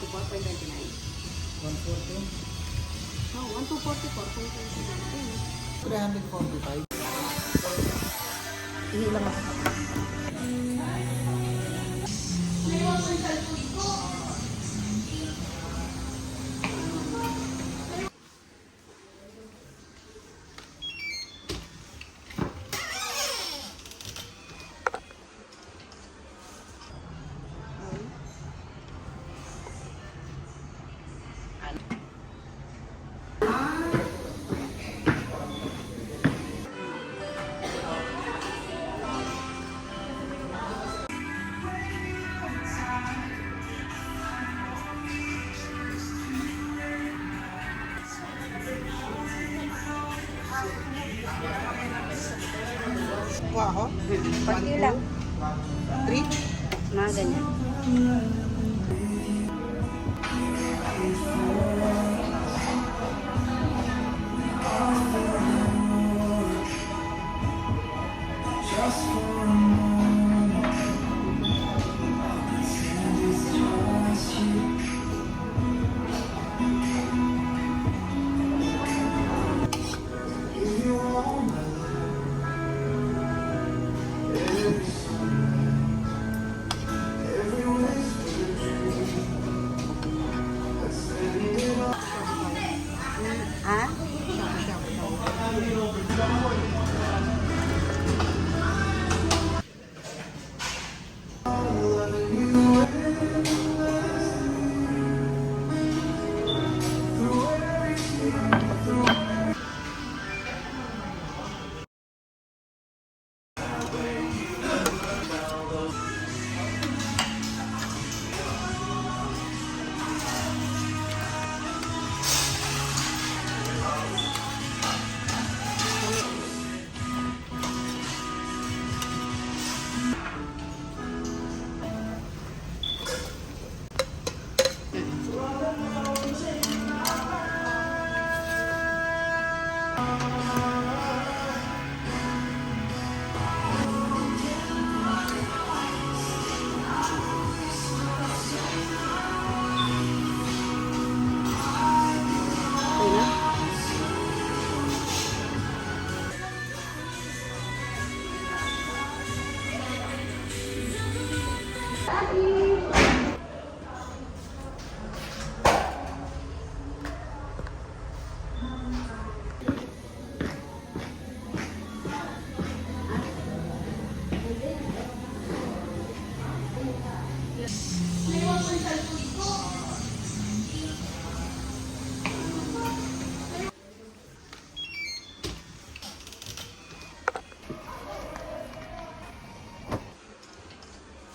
144.29. 140? No, 1244.29. 345. Ihilang ako. Wow, Konti lang. 3? Mga ganyan. Ha? Okay na?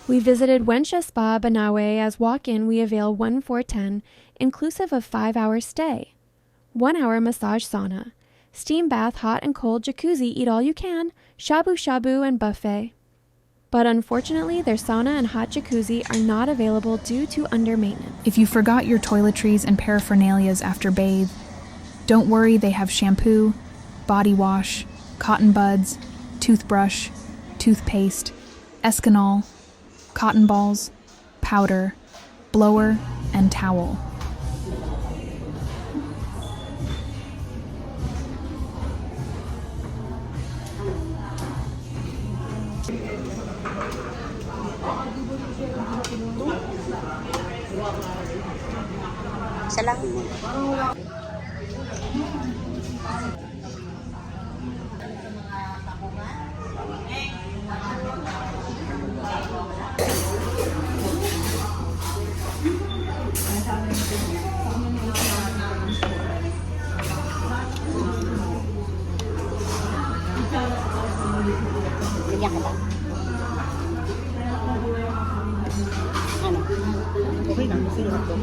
We visited Wensha Spa Banawe. As walk-in, we avail 1,410, inclusive of 5-hour stay. 1-hour massage sauna. Steam bath, hot and cold jacuzzi, eat all you can, shabu-shabu and buffet. But unfortunately, their sauna and hot jacuzzi are not available due to under-maintenance. If you forgot your toiletries and paraphernalias after bathe, don't worry, they have shampoo, body wash, cotton buds, toothbrush, toothpaste, Escanol, cotton balls, powder, blower, and towel. Isa lang. Bigyan ka ba? Ano? Okay na, sino na to?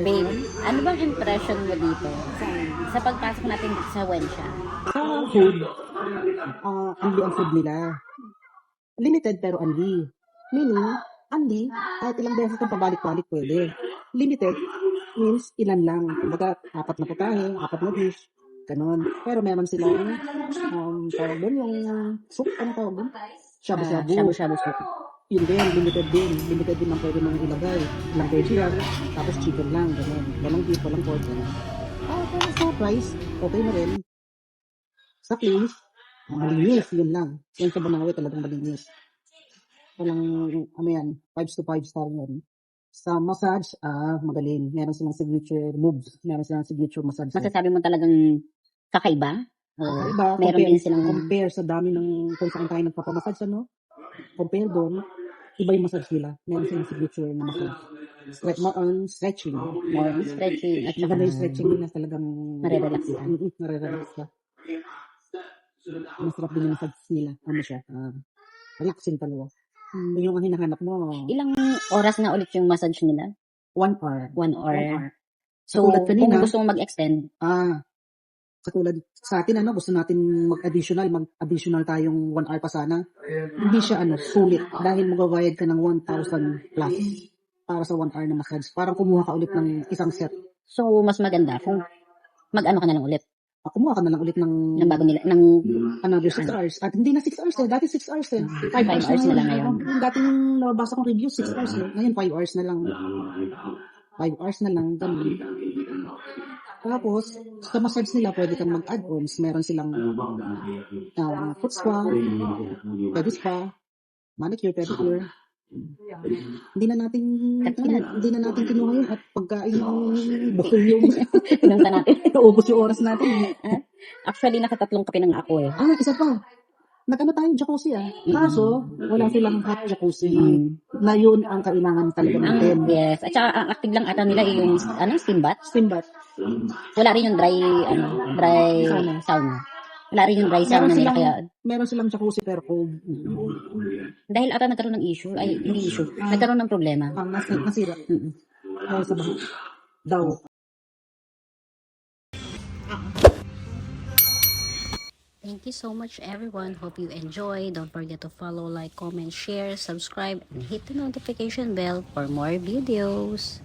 Babe, ano bang impression mo dito? Sa pagpasok natin dito sa Wensha? Sa food, unli ang food nila. Limited pero unli. Meaning, unli, kahit ilang beses kang pabalik-balik pwede. Limited means ilan lang. Kumbaga, 4 na putahe, 4 na dish, ganon. Pero meron silang, tawag doon yung soup, ano tawag doon? Shabu-shabu. Shabu-shabu soup. Yun din, limited din. Limited din ang pwede mong ilagay. Ilang veggie lang, tapos chicken lang, ganon. Walang beef, walang pork, ganon. Pero sa price, okay na rin. Sa place, malinis, yun lang. Yan sa Banawe talagang malinis. Walang, ano yan, 5 to 5 star yun. Sa massage, magaling. Meron silang signature moves. Meron silang signature massage. Masasabi mo talagang kakaiba? O Iba, meron din silang... compare sa dami ng kung saan tayo nagpapamassage, ano? Compare doon, iba yung massage nila. Meron silang signature na massage. Stretching. More stretching at saka Maganda yung stretching nila talagang marirelax ka. Marirelax ka. Masarap din yung massage nila. Ano siya? Relaxing talaga. Yung ang hinahanap mo, Ilang oras na ulit yung massage nila? 1 hour. 1 hour. 1 hour. So, Katulad kanina, kung gusto mo mag-extend, katulad sa atin, gusto natin mag-additional tayong 1 hour pa sana. Hindi siya, sulit. Dahil magbabayad ka ng 1,000 plus para sa 1 hour na massage. Parang kumuha ka ulit ng isang set. so mas maganda kung mag-ano ka na lang ulit Kumuha ka na lang ulit ng ng bago nila, ng another 6 hours. At hindi na 6 hours eh. Dati 6 hours eh. 5 5 hours na lang ngayon. Yung dating nabasa kong review, 6 hours eh. Ngayon 5 hours na lang. 5 hours na lang. Ganun. Tapos, sa massage nila, pwede kang mag-add-ons. Meron silang foot spa, pedi spa, manicure, pedicure. Hindi na natin kinuha yun at pagkain ng bukol yung pinunta natin. naubos yung oras natin. Actually, nakatatlong kape na nga ako eh. Isa pa. Nag-ano tayong jacuzzi Kaso, wala silang hot jacuzzi. Na yun ang kailangan talaga natin. Yes. At saka, ang active lang ata nila yung, steam bath. Steam bath. Wala rin yung dry sauna. Wala rin yung dry sauna nila. Kaya, Meron silang jacuzzi pero cold. dahil ata nagkaroon ng issue, ay, hindi issue, nagkaroon ng problema. Ang nasira. Dahil sa baho. Daw. Thank you so much everyone. Hope you enjoy. Don't forget to follow, like, comment, share, subscribe, and hit the notification bell for more videos.